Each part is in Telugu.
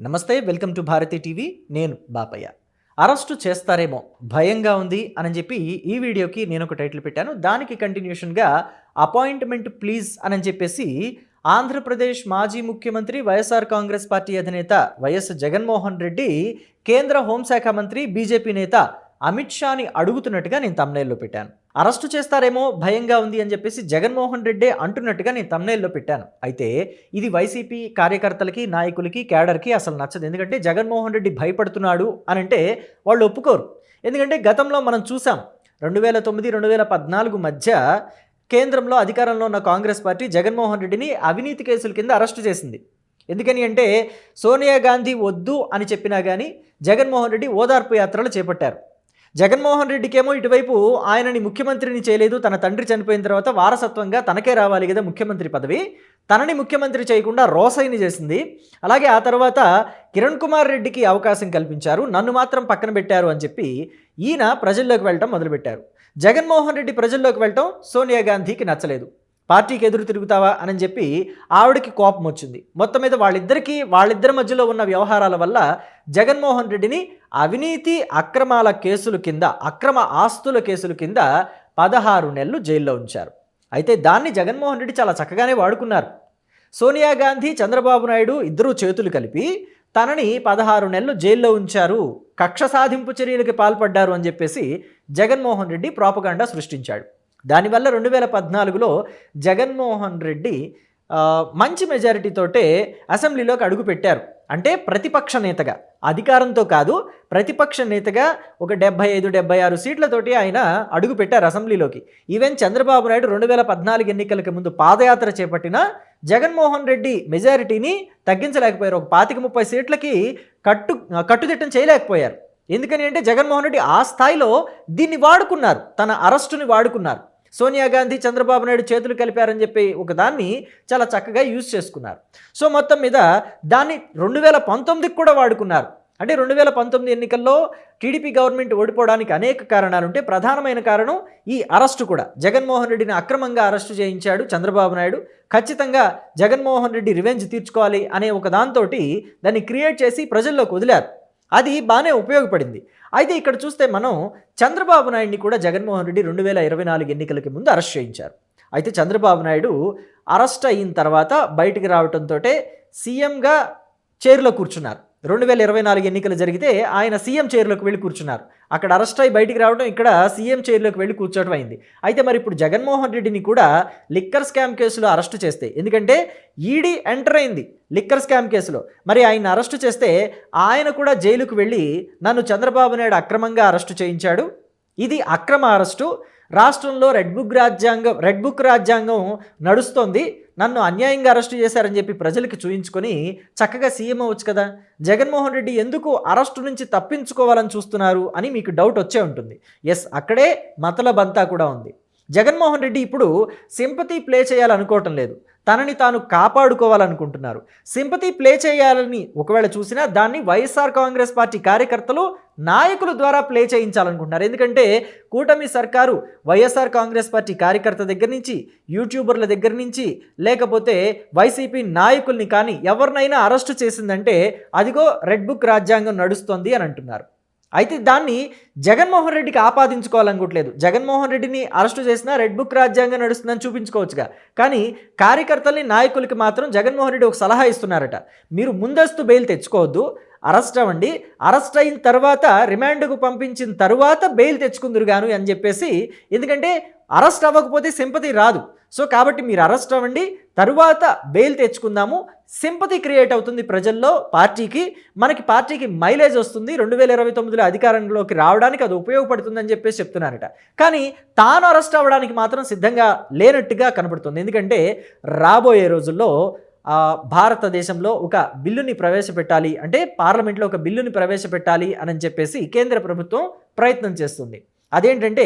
నమస్తే, వెల్కమ్ టు భారతి టీవీ. నేను బాపయ్య. అరెస్టు చేస్తారేమో భయంగా ఉంది అని చెప్పి ఈ వీడియోకి నేను ఒక టైటిల్ పెట్టాను. దానికి కంటిన్యూషన్గా అపాయింట్మెంట్ ప్లీజ్ అని చెప్పేసి ఆంధ్రప్రదేశ్ మాజీ ముఖ్యమంత్రి వైఎస్ఆర్ కాంగ్రెస్ పార్టీ అధినేత వైఎస్ జగన్మోహన్ రెడ్డి కేంద్ర హోంశాఖ మంత్రి బీజేపీ నేత అమిత్ షాని అడుగుతున్నట్టుగా నేను తమ్నైల్లో పెట్టాను. అరెస్టు చేస్తారేమో భయంగా ఉంది అని చెప్పేసి జగన్మోహన్ రెడ్డి అంటున్నట్టుగా నేను తమ్నైల్లో పెట్టాను. అయితే ఇది వైసీపీ కార్యకర్తలకి, నాయకులకి, క్యాడర్కి అసలు నచ్చదు. ఎందుకంటే జగన్మోహన్ రెడ్డి భయపడుతున్నాడు అని అంటే వాళ్ళు ఒప్పుకోరు. ఎందుకంటే గతంలో మనం చూసాం 2009, 2014 మధ్య కేంద్రంలో అధికారంలో ఉన్న కాంగ్రెస్ పార్టీ జగన్మోహన్ రెడ్డిని అవినీతి కేసుల కింద అరెస్టు చేసింది. ఎందుకని అంటే సోనియా గాంధీ వద్దు అని చెప్పినా కానీ జగన్మోహన్ రెడ్డి ఓదార్పు యాత్రలు చేపట్టారు. జగన్మోహన్ రెడ్డికేమో ఇటువైపు ఆయనని ముఖ్యమంత్రిని చేయలేదు, తన తండ్రి చనిపోయిన తర్వాత వారసత్వంగా తనకే రావాలి కదా ముఖ్యమంత్రి పదవి, తనని ముఖ్యమంత్రి చేయకుండా రోసయ్యని చేసింది. అలాగే ఆ తర్వాత కిరణ్ కుమార్ రెడ్డికి అవకాశం కల్పించారు, నన్ను మాత్రం పక్కన పెట్టారు అని చెప్పి ఈయన ప్రజల్లోకి వెళ్ళటం మొదలుపెట్టారు. జగన్మోహన్ రెడ్డి ప్రజల్లోకి వెళ్ళటం సోనియా గాంధీకి నచ్చలేదు. పార్టీకి ఎదురు తిరుగుతావా అని చెప్పి ఆవిడకి కోపం వచ్చింది. మొత్తం మీద వాళ్ళిద్దరి మధ్యలో ఉన్న వ్యవహారాల వల్ల జగన్మోహన్ రెడ్డిని అవినీతి అక్రమాల కేసుల కింద, అక్రమ ఆస్తుల కేసుల కింద 16 నెలలు జైల్లో ఉంచారు. అయితే దాన్ని జగన్మోహన్ రెడ్డి చాలా చక్కగానే వాడుకున్నారు. సోనియా గాంధీ, చంద్రబాబు నాయుడు ఇద్దరూ చేతులు కలిపి తనని 16 నెలలు జైల్లో ఉంచారు, కక్ష సాధింపు చర్యలకు పాల్పడ్డారు అని చెప్పేసి జగన్మోహన్ రెడ్డి ప్రాపగాండా సృష్టించాడు. దానివల్ల 2014లో జగన్మోహన్ రెడ్డి మంచి మెజారిటీతోటే అసెంబ్లీలోకి అడుగు పెట్టారు. అంటే ప్రతిపక్ష నేతగా, అధికారంతో కాదు, ప్రతిపక్ష నేతగా ఒక 75-76 సీట్లతోటి ఆయన అడుగు పెట్టారు అసెంబ్లీలోకి. ఈవెన్ చంద్రబాబు నాయుడు 2014 ఎన్నికలకి ముందు పాదయాత్ర చేపట్టిన జగన్మోహన్ రెడ్డి మెజారిటీని తగ్గించలేకపోయారు. ఒక 25-30 సీట్లకి కట్టుదిట్టం చేయలేకపోయారు. ఎందుకని అంటే జగన్మోహన్ రెడ్డి ఆ స్థాయిలో దీన్ని వాడుకున్నారు, తన అరెస్టుని వాడుకున్నారు. సోనియా గాంధీ, చంద్రబాబు నాయుడు చేతులు కలిపారని చెప్పి ఒక దాన్ని చాలా చక్కగా యూజ్ చేసుకున్నారు. సో మొత్తం మీద దాన్ని 2019కి కూడా వాడుకున్నారు. అంటే 2019 ఎన్నికల్లో టీడీపీ గవర్నమెంట్ ఓడిపోవడానికి అనేక కారణాలు ఉంటే ప్రధానమైన కారణం ఈ అరెస్టు కూడా. జగన్మోహన్ రెడ్డిని అక్రమంగా అరెస్టు చేయించాడు చంద్రబాబు నాయుడు. ఖచ్చితంగా జగన్మోహన్ రెడ్డి రివెంజ్ తీర్చుకోవాలి అనే ఒక దాంతో దాన్ని క్రియేట్ చేసి ప్రజల్లోకి వదిలారు. అది బాగానే ఉపయోగపడింది. అయితే ఇక్కడ చూస్తే మనం చంద్రబాబు నాయుడిని కూడా జగన్మోహన్ రెడ్డి 2024 ఎన్నికలకి ముందు అరెస్ట్ చేయించారు. అయితే చంద్రబాబు నాయుడు అరెస్ట్ అయిన తర్వాత బయటికి రావడంతో సీఎంగా చైర్లో కూర్చున్నారు. 2024 ఎన్నికలు జరిగితే ఆయన సీఎం చైర్లోకి వెళ్ళి కూర్చున్నారు. అక్కడ అరెస్ట్ అయ్యి బయటికి రావడం, ఇక్కడ సీఎం చైర్లోకి వెళ్ళి కూర్చోవడం అయింది. అయితే మరి ఇప్పుడు జగన్మోహన్ రెడ్డిని కూడా లిక్కర్ స్కామ్ కేసులో అరెస్టు చేస్తే, ఎందుకంటే ఈడీ ఎంటర్ అయింది లిక్కర్ స్కామ్ కేసులో, మరి ఆయన అరెస్టు చేస్తే ఆయన కూడా జైలుకు వెళ్ళి నన్ను చంద్రబాబు నాయుడు అక్రమంగా అరెస్టు చేయించాడు, ఇది అక్రమ అరెస్టు, రాష్ట్రంలో రెడ్ బుక్ రాజ్యాంగం నడుస్తోంది, నన్ను అన్యాయంగా అరెస్టు చేశారని చెప్పి ప్రజలకు చూయించుకొని చక్కగా సీఎం అవ్వచ్చు కదా. జగన్మోహన్ రెడ్డి ఎందుకు అరెస్టు నుంచి తప్పించుకోవాలని చూస్తున్నారు అని మీకు డౌట్ వచ్చే ఉంటుంది. ఎస్, అక్కడే మతలబ్ అంతా కూడా ఉంది. జగన్మోహన్ రెడ్డి ఇప్పుడు సింపతి ప్లే చేయాలనుకోవటం లేదు, తనని తాను కాపాడుకోవాలనుకుంటున్నారు. సింపతి ప్లే చేయాలని ఒకవేళ చూసినా దాన్ని వైఎస్ఆర్ కాంగ్రెస్ పార్టీ కార్యకర్తలు, నాయకుల ద్వారా ప్లే చేయించాలనుకుంటున్నారు. ఎందుకంటే కూటమి సర్కారు వైఎస్ఆర్ కాంగ్రెస్ పార్టీ కార్యకర్త దగ్గర నుంచి, యూట్యూబర్ల దగ్గర నుంచి, లేకపోతే వైసీపీ నాయకుల్ని కానీ ఎవరినైనా అరెస్టు చేసిందంటే అదిగో రెడ్ బుక్ రాజ్యాంగం నడుస్తోంది అని అంటున్నారు. అయితే దాన్ని జగన్మోహన్ రెడ్డికి ఆపాదించుకోవాలనుకోవట్లేదు. జగన్మోహన్ రెడ్డిని అరెస్టు చేసినా రెడ్ బుక్ రాజ్యాంగం నడుస్తుందని చూపించుకోవచ్చుగా. కానీ కార్యకర్తల్ని, నాయకులకి మాత్రం జగన్మోహన్ రెడ్డి ఒక సలహా ఇస్తున్నారట. మీరు ముందస్తు బెయిల్ తెచ్చుకోవద్దు, అరెస్ట్ అవ్వండి, అరెస్ట్ అయిన తర్వాత రిమాండ్కు పంపించిన తర్వాత బెయిల్ తెచ్చుకుందరు గాను అని చెప్పేసి. ఎందుకంటే అరెస్ట్ అవ్వకపోతే సింపతి రాదు. సో కాబట్టి మీరు అరెస్ట్ అవ్వండి, తరువాత బెయిల్ తెచ్చుకుందాము, సింపతి క్రియేట్ అవుతుంది ప్రజల్లో, మనకి పార్టీకి మైలేజ్ వస్తుంది, 2029లో అధికారంలోకి రావడానికి అది ఉపయోగపడుతుందని చెప్పేసి చెప్తున్నారట. కానీ తాను అరెస్ట్ అవ్వడానికి మాత్రం సిద్ధంగా లేనట్టుగా కనబడుతుంది. ఎందుకంటే రాబోయే రోజుల్లో భారతదేశంలో ఒక బిల్లుని ప్రవేశపెట్టాలి, అంటే పార్లమెంట్లో ఒక బిల్లుని ప్రవేశపెట్టాలి అని చెప్పేసి కేంద్ర ప్రభుత్వం ప్రయత్నం చేస్తుంది. అదేంటంటే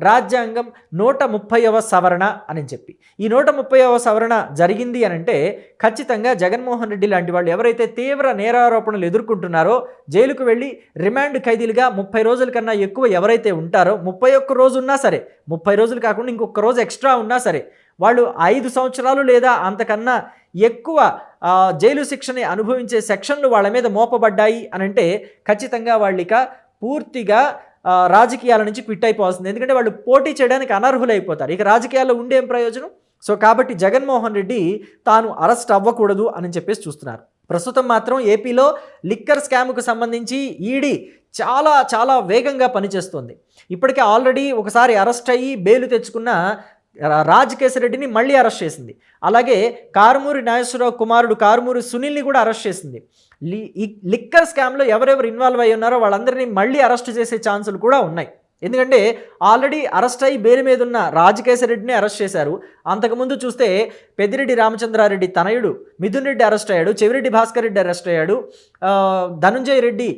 రాజ్యాంగం 130వ సవరణ అని చెప్పి. ఈ 130వ సవరణ జరిగింది అని అంటే ఖచ్చితంగా జగన్మోహన్ రెడ్డి లాంటి వాళ్ళు ఎవరైతే తీవ్ర నేరారోపణలు ఎదుర్కొంటున్నారో, జైలుకు వెళ్ళి రిమాండ్ ఖైదీలుగా 30 రోజుల కన్నా ఎక్కువ ఎవరైతే ఉంటారో, 31 రోజు ఉన్నా సరే, 30 రోజులు కాకుండా ఇంకొక రోజు ఎక్స్ట్రా ఉన్నా సరే, వాళ్ళు 5 సంవత్సరాలు లేదా అంతకన్నా ఎక్కువ జైలు శిక్షని అనుభవించే సెక్షన్లు వాళ్ళ మీద మోపబడ్డాయి అని అంటే ఖచ్చితంగా వాళ్ళు ఇక పూర్తిగా రాజకీయాల నుంచి క్విట్ అయిపోవాల్సింది. ఎందుకంటే వాళ్ళు పోటీ చేయడానికి అనర్హులైపోతారు. ఇక రాజకీయాల్లో ఉండేం ప్రయోజనం? సో కాబట్టి జగన్మోహన్ రెడ్డి తాను అరెస్ట్ అవ్వకూడదు అని చెప్పేసి చూస్తున్నారు. ప్రస్తుతం మాత్రం ఏపీలో లిక్కర్ స్కామ్కు సంబంధించి ఈడీ చాలా చాలా వేగంగా పనిచేస్తుంది. ఇప్పటికే ఆల్రెడీ ఒకసారి అరెస్ట్ అయ్యి బెయిల్ తెచ్చుకున్న రాజకేశరెడ్డిని మళ్ళీ అరెస్ట్ చేసింది. అలాగే కారుమూరి నాగేశ్వరరావు కుమారుడు కారుమూరి సునీల్ని కూడా అరెస్ట్ చేసింది. ఈ లిక్కర్ స్కామ్లో ఎవరెవరు ఇన్వాల్వ్ అయ్యి ఉన్నారో వాళ్ళందరినీ మళ్ళీ అరెస్ట్ చేసే ఛాన్సులు కూడా ఉన్నాయి. ఎందుకంటే ఆల్రెడీ అరెస్ట్ అయ్యి బెయిల్ మీద ఉన్న రాజకేశరెడ్డిని అరెస్ట్ చేశారు. అంతకుముందు చూస్తే పెద్దిరెడ్డి రామచంద్రారెడ్డి తనయుడు మిథున్ రెడ్డి అరెస్ట్ అయ్యాడు, చెవిరెడ్డి భాస్కర్ రెడ్డి అరెస్ట్ అయ్యాడు, ధనుంజయ రెడ్డి,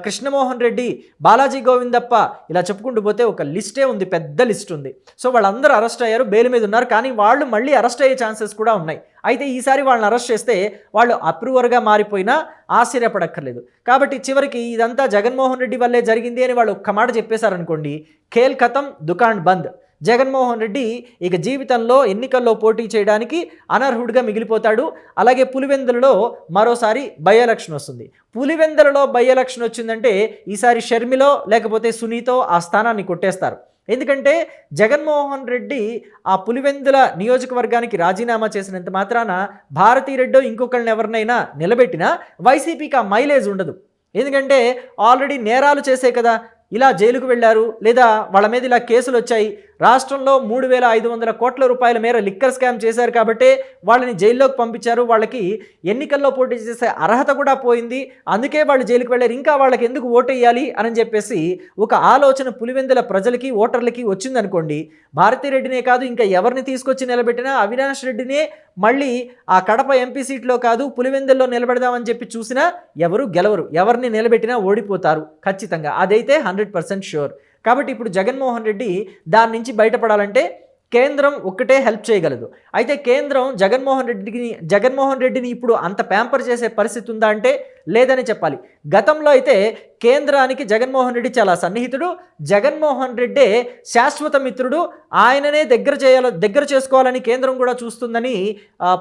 కృష్ణమోహన్ రెడ్డి, బాలాజీ గోవిందప్ప, ఇలా చెప్పుకుంటూ పోతే ఒక లిస్టే ఉంది, పెద్ద లిస్ట్ ఉంది. సో వాళ్ళందరూ అరెస్ట్ అయ్యారు, బెయిల్ మీద ఉన్నారు. కానీ వాళ్ళు మళ్ళీ అరెస్ట్ అయ్యే ఛాన్సెస్ కూడా ఉన్నాయి. అయితే ఈసారి వాళ్ళని అరెస్ట్ చేస్తే వాళ్ళు అప్రూవర్గా మారిపోయినా ఆశ్చర్యపడక్కర్లేదు. కాబట్టి చివరికి ఇదంతా జగన్మోహన్ రెడ్డి వల్లే జరిగింది అని వాళ్ళు ఒక్క మాట చెప్పేశారనుకోండి, ఖేల్ ఖతం, దుకాన్ బంద్. జగన్మోహన్ రెడ్డి ఇక జీవితంలో ఎన్నికల్లో పోటీ చేయడానికి అనర్హుడిగా మిగిలిపోతాడు. అలాగే పులివెందులలో మరోసారి బై ఎలక్షన్ వస్తుంది. పులివెందులలో బై ఎలక్షన్ వచ్చిందంటే ఈసారి షర్మిలో లేకపోతే సునీతో ఆ స్థానాన్ని కొట్టేస్తారు. ఎందుకంటే జగన్మోహన్ రెడ్డి ఆ పులివెందుల నియోజకవర్గానికి రాజీనామా చేసినంత మాత్రాన భారతీరెడ్డో ఇంకొకళ్ళని ఎవరినైనా నిలబెట్టినా వైసీపీకి ఆ మైలేజ్ ఉండదు. ఎందుకంటే ఆల్రెడీ నేరాలు చేసే కదా ఇలా జైలుకు వెళ్ళారు, లేదా వాళ్ళ మీద ఇలా కేసులు వచ్చాయి. రాష్ట్రంలో 3,500 కోట్ల రూపాయల మేర లిక్కర్ స్కామ్ చేశారు కాబట్టి వాళ్ళని జైల్లోకి పంపించారు. వాళ్ళకి ఎన్నికల్లో పోటీ చేసే అర్హత కూడా పోయింది. అందుకే వాళ్ళు జైలుకు వెళ్ళారు. ఇంకా వాళ్ళకి ఎందుకు ఓటు వేయాలి అని చెప్పేసి ఒక ఆలోచన పులివెందుల ప్రజలకి, ఓటర్లకి వచ్చిందనుకోండి, భారతీరెడ్డినే కాదు ఇంకా ఎవరిని తీసుకొచ్చి నిలబెట్టినా అవినాష్ రెడ్డినే మళ్ళీ ఆ కడప ఎంపీ సీట్లో కాదు పులివెందుల్లో నిలబెడదామని చెప్పి చూసినా ఎవరు గెలవరు. ఎవరిని నిలబెట్టినా ఓడిపోతారు ఖచ్చితంగా. అదైతే 100% షూర్. కాబట్టి ఇప్పుడు జగన్మోహన్ రెడ్డి దాని నుంచి బయటపడాలంటే కేంద్రం ఒక్కటే హెల్ప్ చేయగలదు. అయితే కేంద్రం జగన్మోహన్ రెడ్డిని ఇప్పుడు అంత ప్యాంపర్ చేసే పరిస్థితి ఉందా అంటే లేదని చెప్పాలి. గతంలో అయితే కేంద్రానికి జగన్మోహన్ రెడ్డి చాలా సన్నిహితుడు, జగన్మోహన్ రెడ్డే శాశ్వత మిత్రుడు, ఆయననే దగ్గర చేసుకోవాలని కేంద్రం కూడా చూస్తుందని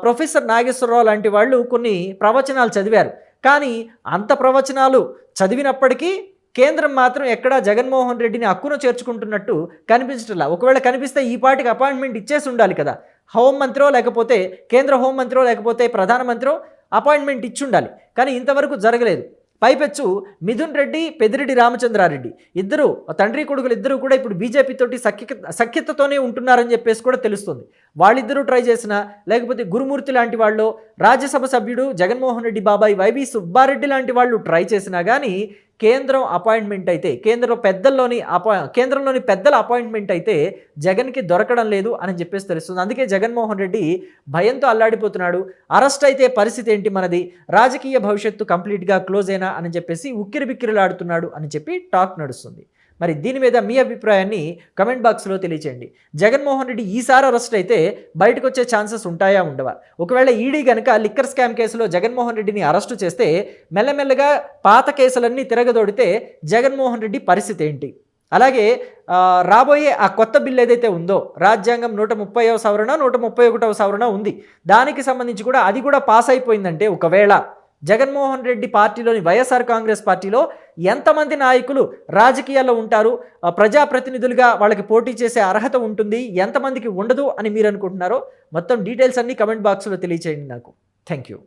ప్రొఫెసర్ నాగేశ్వరరావు లాంటి వాళ్ళు కొన్ని ప్రవచనాలు చదివారు. కానీ అంత ప్రవచనాలు చదివినప్పటికీ కేంద్రం మాత్రం ఎక్కడా జగన్మోహన్ రెడ్డిని హక్కును చేర్చుకుంటున్నట్టు కనిపించట్లా. ఒకవేళ కనిపిస్తే ఈ పార్టీకి అపాయింట్మెంట్ ఇచ్చేసి ఉండాలి కదా. హోంమంత్రో లేకపోతే కేంద్ర హోంమంత్రో లేకపోతే ప్రధానమంత్రో అపాయింట్మెంట్ ఇచ్చి ఉండాలి. కానీ ఇంతవరకు జరగలేదు. పైపెచ్చు మిథున్ రెడ్డి, పెద్దిరెడ్డి రామచంద్రారెడ్డి ఇద్దరు తండ్రి కొడుకులు ఇద్దరు కూడా ఇప్పుడు బీజేపీతోటి సఖ్యతతోనే ఉంటున్నారని చెప్పేసి కూడా తెలుస్తుంది. వాళ్ళిద్దరూ ట్రై చేసినా, లేకపోతే గురుమూర్తి లాంటి వాళ్ళు, రాజ్యసభ సభ్యుడు జగన్మోహన్ రెడ్డి బాబాయ్ వైవి సుబ్బారెడ్డి లాంటి వాళ్ళు ట్రై చేసినా కానీ కేంద్రం అపాయింట్మెంట్ అయితే కేంద్రంలోని పెద్దల అపాయింట్మెంట్ అయితే జగన్కి దొరకడం లేదు అని చెప్పేసి తెలుస్తుంది. అందుకే జగన్మోహన్ రెడ్డి భయంతో అల్లాడిపోతున్నాడు. అరెస్ట్ అయితే పరిస్థితి ఏంటి మనది, రాజకీయ భవిష్యత్తు కంప్లీట్గా క్లోజ్ అయినా అని చెప్పేసి ఉక్కిరిబిక్కిరిలాడుతున్నాడు అని చెప్పి టాక్ నడుస్తుంది. మరి దీని మీద మీ అభిప్రాయాన్ని కమెంట్ బాక్స్లో తెలియచేయండి. జగన్మోహన్ రెడ్డి ఈసారి అరెస్ట్ అయితే బయటకు వచ్చే ఛాన్సెస్ ఉంటాయా ఉండవా? ఒకవేళ ఈడీ కనుక లిక్కర్ స్కామ్ కేసులో జగన్మోహన్ రెడ్డిని అరెస్టు చేస్తే మెల్లమెల్లగా పాత కేసులన్నీ తిరగదోడితే జగన్మోహన్ రెడ్డి పరిస్థితి ఏంటి? అలాగే రాబోయే ఆ కొత్త బిల్ ఏదైతే ఉందో రాజ్యాంగం 130వ సవరణ 131వ సవరణ ఉంది, దానికి సంబంధించి కూడా అది కూడా పాస్ అయిపోయిందంటే ఒకవేళ జగన్మోహన్ రెడ్డి పార్టీలోని వైఎస్ఆర్ కాంగ్రెస్ పార్టీలో ఎంతమంది నాయకులు రాజకీయాల్లో ఉంటారు, ప్రజాప్రతినిధులుగా వాళ్ళకి పోటీ చేసే అర్హత ఉంటుంది, ఎంతమందికి ఉండదు అని మీరు అనుకుంటున్నారో మొత్తం డీటెయిల్స్ అన్నీ కమెంట్ బాక్స్లో తెలియచేయండి నాకు. Thank you.